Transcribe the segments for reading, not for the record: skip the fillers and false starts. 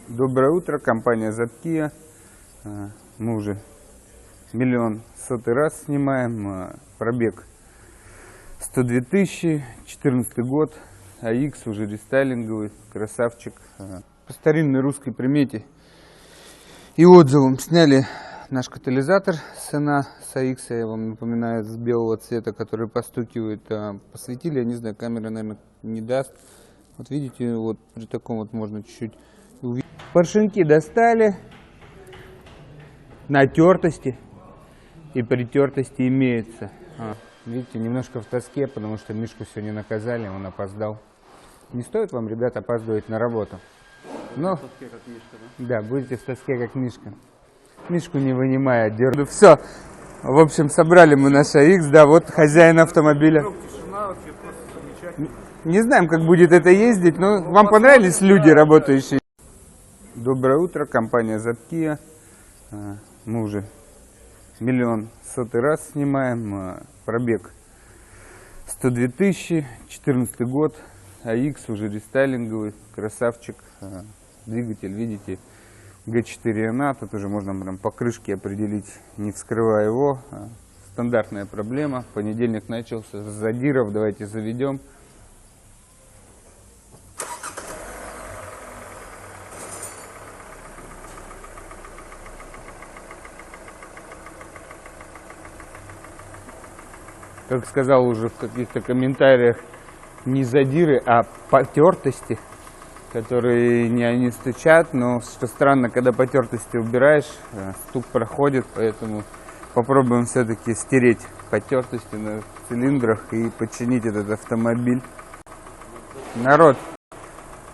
Доброе утро, компания Zapkia. Мы уже 1 100 000 раз снимаем. Пробег 102 000, 14 год, AX уже рестайлинговый, красавчик. По старинной русской примете и отзывам сняли наш катализатор Sena с AX, я вам напоминаю, с белого цвета, который постукивает. Посветили, я не знаю, камера, наверное, не даст. Вот видите, вот при таком вот можно чуть-чуть увидеть. Поршеньки достали, натертости и притертости имеются. Видите, немножко в тоске, потому что Мишку сегодня наказали, он опоздал. Не стоит вам, ребят, опаздывать на работу. Но, в тоске, как Мишка, да? Да, будете в тоске, как Мишка. Мишку не вынимая, держу. Все. В общем, собрали мы наш AX, да, вот хозяин автомобиля. Тишина, вообще просто замечательно. Не знаем, как будет это ездить, но вам понравились люди, работающие? Доброе утро, компания Zapkia. Мы уже 1 100 000 раз снимаем. Пробег 102 000, 14 год, AX уже рестайлинговый, красавчик. Двигатель, видите, G4NA, тут уже можно прям по крышке определить, не вскрывая его. Стандартная проблема. Понедельник начался с задиров, давайте заведем. Как сказал уже в каких-то комментариях, не задиры, а потертости, которые не они стучат. Но что странно, когда потертости убираешь, стук проходит, поэтому попробуем все-таки стереть потертости на цилиндрах и починить этот автомобиль. Народ,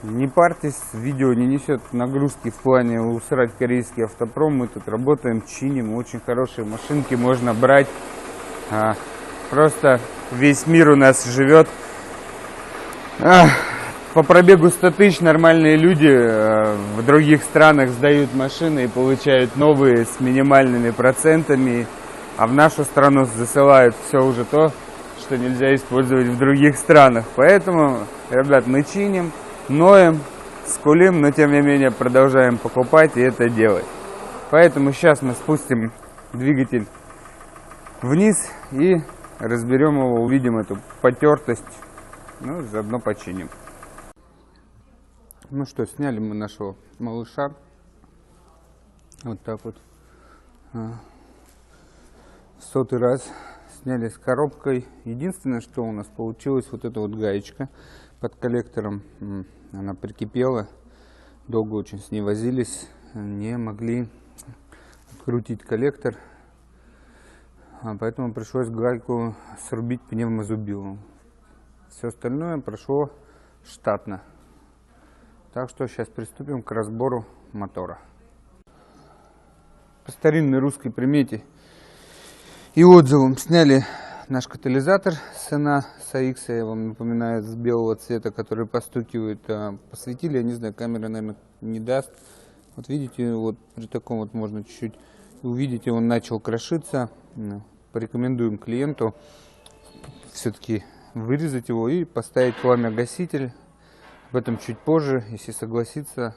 не парьтесь, видео не несет нагрузки в плане усрать корейский автопром. Мы тут работаем, чиним, очень хорошие машинки можно брать. Просто весь мир у нас живет. По пробегу 100 000 нормальные люди в других странах сдают машины и получают новые с минимальными процентами. А в нашу страну засылают все уже то, что нельзя использовать в других странах. Поэтому, ребят, мы чиним, ноем, скулим, но тем не менее продолжаем покупать и это делать. Поэтому сейчас мы спустим двигатель вниз и разберем его, увидим эту потертость, ну, заодно починим. Ну что, сняли мы нашего малыша. Вот так вот. 100 раз сняли с коробкой. Единственное, что у нас получилось, вот эта вот гаечка под коллектором, она прикипела. Долго очень с ней возились, не могли открутить коллектор. Поэтому пришлось гайку срубить пневмозубилом. Все остальное прошло штатно. Так что сейчас приступим к разбору мотора. По старинной русской примете и отзывам сняли наш катализатор Sena с AX, я вам напоминаю, с белого цвета, который постукивает. Посветили, я не знаю, камера, наверное, не даст. Вот видите, вот при таком вот можно чуть-чуть увидеть, он начал крошиться. Порекомендуем клиенту все-таки вырезать его и поставить пламя-гаситель. Об этом чуть позже, если согласится,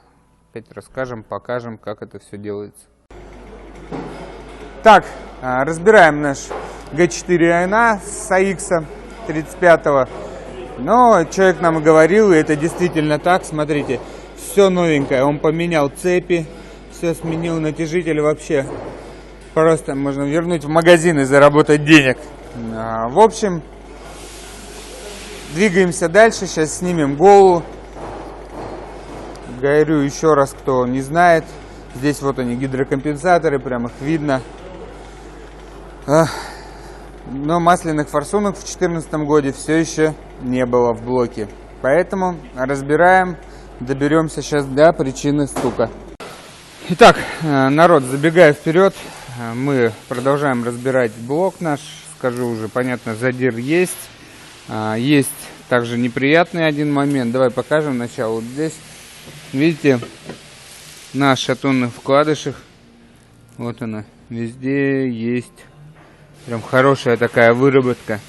опять расскажем, покажем, как это все делается. Так, разбираем наш G4NA с AX 35-го. Но человек нам говорил, и это действительно так. Смотрите, все новенькое. Он поменял цепи, все сменил, натяжитель вообще. Просто можно вернуть в магазин и заработать денег. В общем, двигаемся дальше. Сейчас снимем голову. Говорю еще раз, кто не знает. Здесь вот они, гидрокомпенсаторы, прям их видно. Но масляных форсунок в 2014 году все еще не было в блоке. Поэтому разбираем, доберемся сейчас до причины стука. Итак, народ, забегая вперед, мы продолжаем разбирать блок наш. Скажу уже, понятно, задир есть. Есть также неприятный один момент. Давай покажем сначала. Вот здесь, видите, на шатунных вкладышах, вот она, везде есть прям хорошая такая выработка.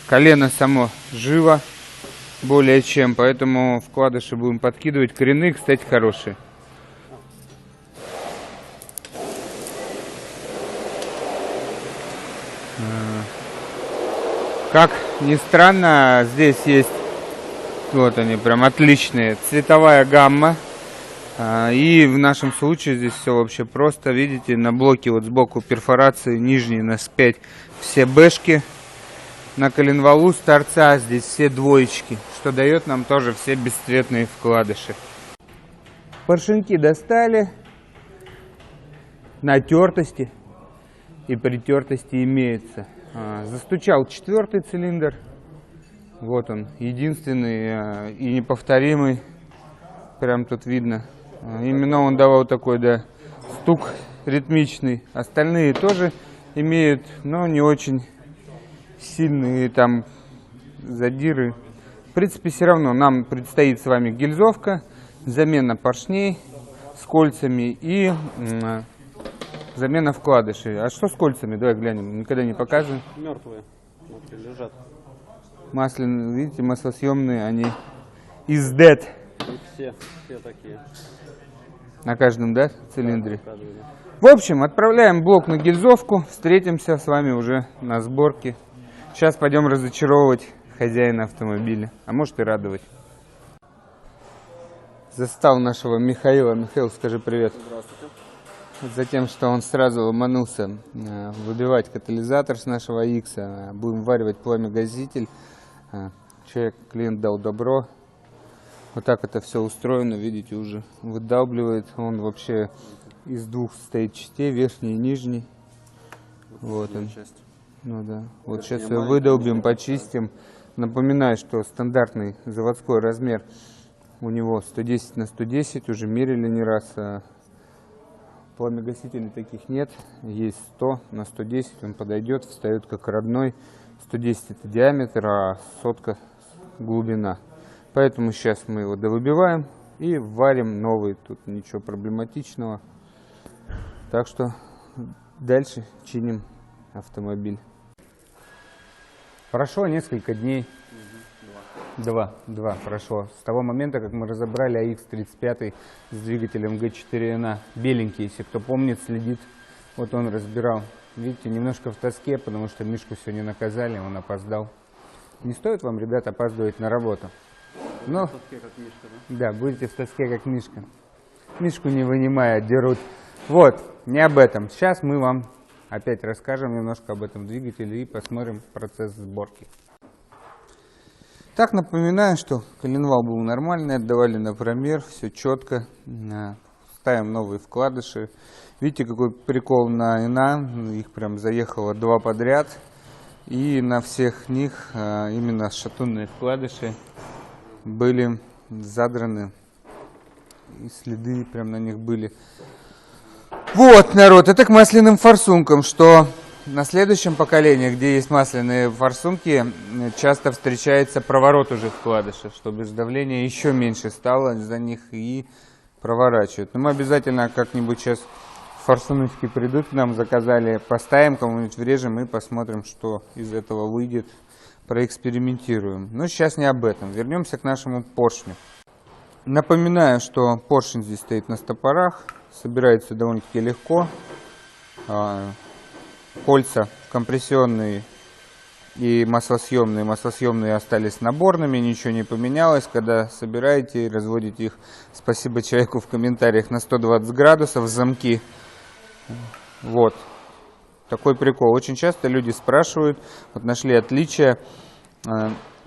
Колено само живо более чем, поэтому вкладыши будем подкидывать. Коренные, кстати, хорошие. Как ни странно, здесь есть, вот они, прям отличные, цветовая гамма. И в нашем случае здесь все вообще просто. Видите, на блоке вот сбоку перфорации нижней нас 5 все бэшки. На коленвалу с торца здесь все двоечки, что дает нам тоже все бесцветные вкладыши. Поршеньки достали. Натертости и притертости имеется. Застучал 4-й цилиндр. Вот он, единственный и неповторимый. Прям тут видно. Именно он давал такой, да, стук ритмичный. Остальные тоже имеют, но не очень сильные там задиры. В принципе, все равно нам предстоит с вами гильзовка, замена поршней с кольцами и замена вкладышей. А что с кольцами? Давай глянем. Никогда не показываем. Мертвые. Смотри, лежат. Масляные, видите, маслосъемные, они из dead. Все такие. На каждом, да, цилиндре? В общем, отправляем блок на гильзовку. Встретимся с вами уже на сборке. Сейчас пойдем разочаровывать хозяина автомобиля. А может и радовать. Застал нашего Михаила. Михаил, скажи привет. Здравствуйте. Затем, что он сразу ломанулся выбивать катализатор с нашего X. Будем варивать пламя-гаситель. Клиент дал добро. Вот так это все устроено, видите, уже выдалбливает. Он вообще из двух состоит частей, верхней и нижней. Вот он. Ну да. Вот сейчас ее выдолбим, почистим. Напоминаю, что стандартный заводской размер у него 110 на 110, уже мерили не раз. Пламя-гасителей таких нет, есть 100 на 110, он подойдет, встает как родной. 110 это диаметр, а сотка глубина. Поэтому сейчас мы его довыбиваем и варим новый. Тут ничего проблематичного. Так что дальше чиним автомобиль. Прошло несколько дней. Два прошло. С того момента, как мы разобрали АХ-35 с двигателем Г4НА. Беленький, если кто помнит, следит. Вот он разбирал. Видите, немножко в тоске, потому что Мишку сегодня наказали, он опоздал. Не стоит вам, ребят, опаздывать на работу. Но, В тоске, как Мишка, да? да, будете в тоске, как Мишка. Мишку не вынимая, дерут. Вот, не об этом. Сейчас мы вам опять расскажем немножко об этом двигателе и посмотрим процесс сборки. Так, напоминаю, что коленвал был нормальный, отдавали на промер, все четко. Ставим новые вкладыши. Видите, какой прикол на ИНА, их прям заехало 2 подряд. И на всех них именно шатунные вкладыши были задраны. И следы прям на них были. Вот, народ, это к масляным форсункам, что на следующем поколении, где есть масляные форсунки, часто встречается проворот уже вкладыша, чтобы давление еще меньше стало за них и проворачивают. Но мы обязательно как-нибудь сейчас форсуночки придут к нам, заказали, поставим, кому-нибудь врежем и посмотрим, что из этого выйдет, проэкспериментируем. Но сейчас не об этом, вернемся к нашему поршню. Напоминаю, что поршень здесь стоит на стопорах, собирается довольно-таки легко. Кольца компрессионные и маслосъемные остались наборными, ничего не поменялось. Когда собираете и разводите их, спасибо человеку в комментариях, на 120 градусов замки. Вот. Такой прикол. Очень часто люди спрашивают, вот нашли отличия.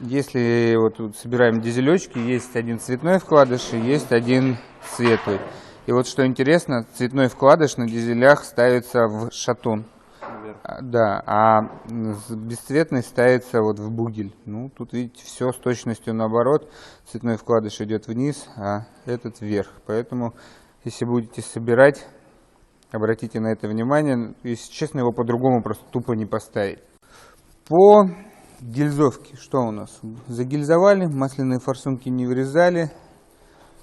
Если вот собираем дизелечки, есть один цветной вкладыш и есть один светлый. И вот что интересно, цветной вкладыш на дизелях ставится в шатун. Да, а бесцветный ставится вот в бугель. Ну, тут видите, все с точностью наоборот. Цветной вкладыш идет вниз, а этот вверх. Поэтому, если будете собирать, обратите на это внимание. Если честно, его по-другому просто тупо не поставить. По гильзовке, что у нас? Загильзовали, масляные форсунки не вырезали.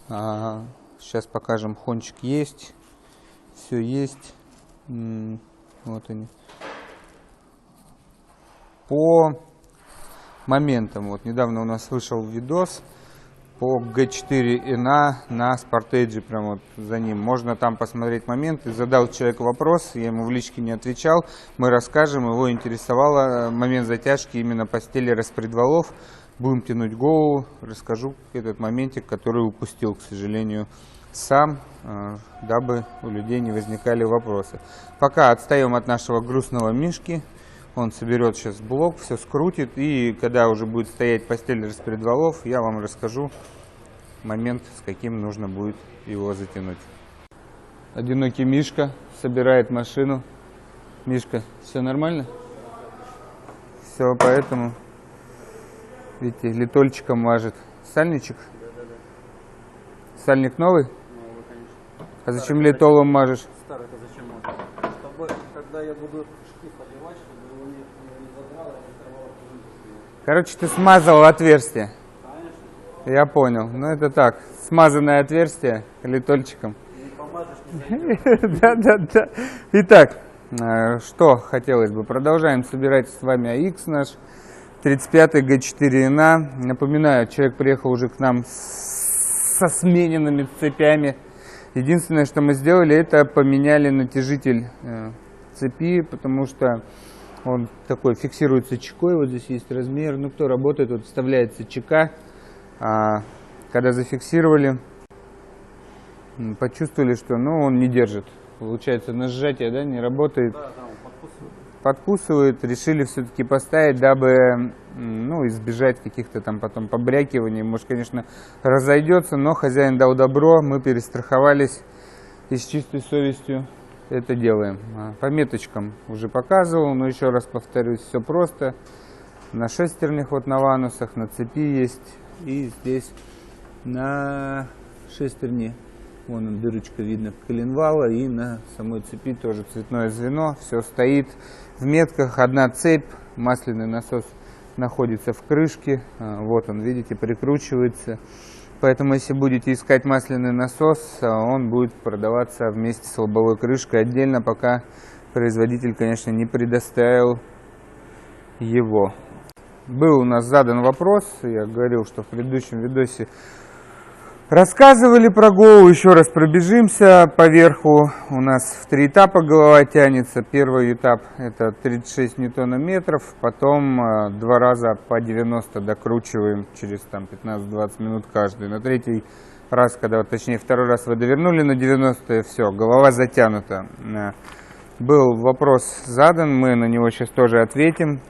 Сейчас покажем, хончик есть. Все есть. Вот они. По моментам, вот недавно у нас вышел видос по G4NA на Sportage, прям вот за ним. Можно там посмотреть моменты. Задал человек вопрос, я ему в личке не отвечал. Мы расскажем, его интересовало момент затяжки именно постели распредвалов. Будем тянуть голову, расскажу этот моментик, который упустил, к сожалению, сам, дабы у людей не возникали вопросы. Пока отстаем от нашего грустного Мишки. Он соберет сейчас блок, все скрутит, и когда уже будет стоять постель распредвалов, я вам расскажу момент, с каким нужно будет его затянуть. Одинокий Мишка собирает машину. Мишка, все нормально? Все, поэтому, видите, литольчиком мажет. Сальничек? Сальник новый? Новый, конечно. А зачем литолом мажешь? Старый-то зачем надо? Чтобы, когда я буду шкив одевать, чтобы его не задрало, не оторвало. Короче, ты смазал отверстие. Конечно. Я понял. Ну это так, смазанное отверстие литольчиком. Не помажешь, не зайдет. Да. Итак, что хотелось бы. Продолжаем собирать с вами АХ наш 35-й G4NA. Напоминаю, человек приехал уже к нам со смененными цепями. Единственное, что мы сделали, это поменяли натяжитель цепи, потому что он такой фиксируется чекой. Вот здесь есть размер. Ну, кто работает, вот вставляется чека. Когда зафиксировали, почувствовали, что он не держит. Получается, на сжатие, да, не работает. Да, он подкусывает. Подкусывает. Решили все-таки поставить, дабы избежать каких-то там потом побрякиваний. Может, конечно, разойдется, но хозяин дал добро, мы перестраховались и с чистой совестью это делаем. По меточкам уже показывал, но еще раз повторюсь, все просто. На шестернях, вот на ванусах, на цепи есть. И здесь на шестерне, вон он, дырочка видно коленвала, и на самой цепи тоже цветное звено. Все стоит в метках, одна цепь, масляный насос находится в крышке. Вот он, видите, прикручивается. Поэтому, если будете искать масляный насос, он будет продаваться вместе с лобовой крышкой отдельно, пока производитель, конечно, не предоставил его. Был у нас задан вопрос, я говорил, что в предыдущем видосе рассказывали про голову, еще раз пробежимся по верху. У нас в 3 этапа голова тянется. Первый этап это 36 ньютонометров, потом 2 раза по 90 докручиваем через 15-20 минут каждый. На третий раз, точнее второй раз вы довернули на 90, и все, голова затянута. Был вопрос задан, мы на него сейчас тоже ответим.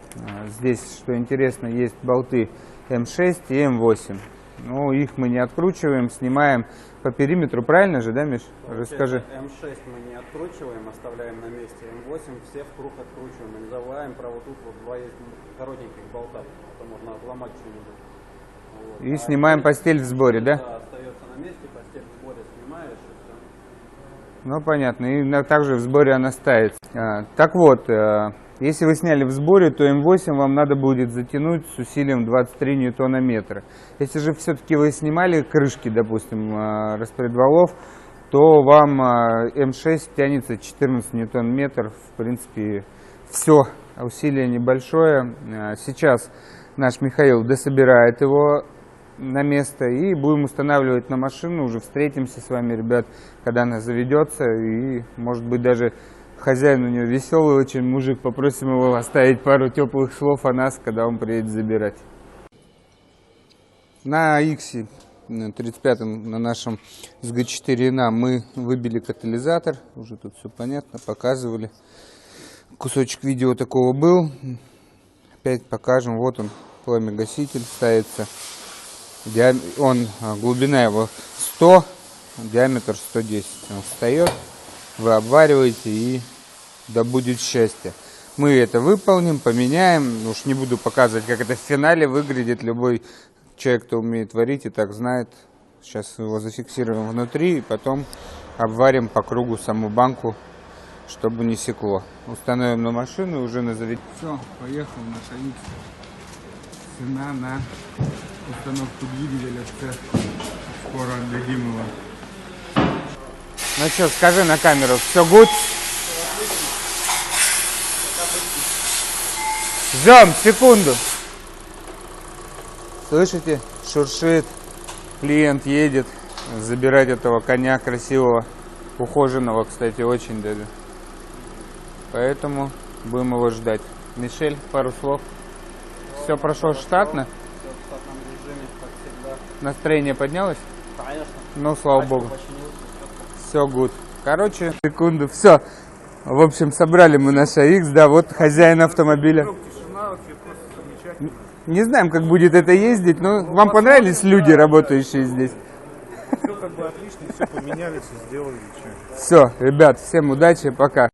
Здесь, что интересно, есть болты М6 и М8. Их мы не откручиваем, снимаем по периметру, правильно же, да, Миш? Расскажи. М6 мы не откручиваем, оставляем на месте. М8 все в круг откручиваем. И не забываем про вот тут вот 2 есть коротеньких болта, это можно отломать что-нибудь. Вот. И снимаем постель в сборе, да? Да, остается на месте, постель в сборе снимаешь и все. Ну, понятно. И также в сборе она ставится. Так вот, если вы сняли в сборе, то М8 вам надо будет затянуть с усилием 23 ньютонометра. Если же все-таки вы снимали крышки, допустим, распредвалов, то вам М6 тянется 14 ньютон-метров. В принципе, все, усилие небольшое. Сейчас наш Михаил дособирает его на место и будем устанавливать на машину. Уже встретимся с вами, ребят, когда она заведется. И, может быть, даже хозяин у него веселый очень мужик, попросим его оставить пару теплых слов о нас, когда он приедет забирать. На X 35-м, на нашем с G4NA мы выбили катализатор. Уже тут все понятно, показывали. Кусочек видео такого был. Опять покажем. Вот он, пламя-гаситель ставится. Глубина его 100, диаметр 110. Он встает, вы обвариваете, и да будет счастье. Мы это выполним, поменяем. Уж не буду показывать, как это в финале выглядит. Любой человек, кто умеет варить, и так знает. Сейчас его зафиксируем внутри, и потом обварим по кругу саму банку, чтобы не секло. Установим на машину, уже назовите. Все, поехал наш АХ. Цена на установку двигателя в цех. Скоро отдадим его. Ну что, скажи на камеру, все good? Ждем, секунду. Слышите? Шуршит. Клиент едет забирать этого коня красивого, ухоженного, кстати, очень даже. Поэтому будем его ждать. Мишель, пару слов. Все прошло штатно? Все в штатном режиме, как всегда. Настроение поднялось? Конечно. Ну, слава Тачку богу. починил, Все good. Короче, секунду, все. В общем, собрали мы наш AX, да, вот хозяин автомобиля. Не знаем, как будет это ездить, но вам понравились люди, работающие здесь? Все как бы отлично, все поменяли, все сделали. Все, ребят, всем удачи, пока.